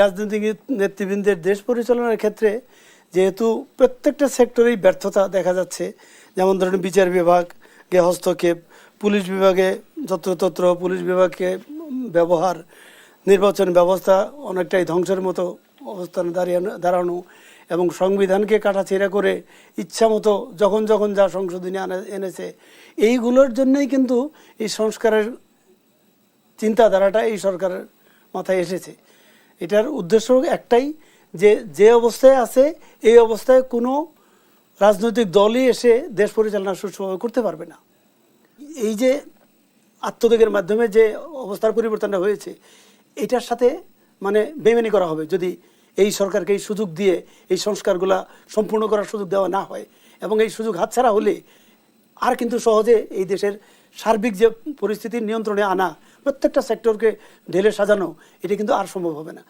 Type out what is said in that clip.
রাজনৈতিক নেতৃবৃন্দের দেশ পরিচালনার ক্ষেত্রে যেহেতু প্রত্যেকটা সেক্টরেই ব্যর্থতা দেখা যাচ্ছে, যেমন ধরুন বিচার বিভাগে হস্তক্ষেপ, পুলিশ বিভাগে যত্রতত্র পুলিশ বিভাগকে ব্যবহার, নির্বাচন ব্যবস্থা অনেকটাই ধ্বংসের মতো অবস্থানে দাঁড়ানো এবং সংবিধানকে কাটাছেঁড়া করে ইচ্ছা মতো যখন যখন যা সংশোধনী এনেছে, এইগুলোর জন্যই কিন্তু এই সংস্কারের চিন্তাধারাটা এই সরকারের মাথায় এসেছে। এটার উদ্দেশ্য একটাই যে যে অবস্থায় আছে এই অবস্থায় কোনো রাজনৈতিক দলই এসে দেশ পরিচালনা সুষ্ঠুভাবে করতে পারবে না। এই যে আত্মত্যাগের মাধ্যমে যে অবস্থার পরিবর্তনটা হয়েছে, এটার সাথে মানে বেইমানি করা হবে যদি এই সরকারকে এই সুযোগ দিয়ে এই সংস্কারগুলা সম্পূর্ণ করার সুযোগ দেওয়া না হয়। এবং এই সুযোগ হাতছাড়া হলে আর কিন্তু সহজে এই দেশের সার্বিক যে পরিস্থিতির নিয়ন্ত্রণে আনা, প্রত্যেকটা সেক্টরকে ঢেলে সাজানো, এটা কিন্তু আর সম্ভব হবে না।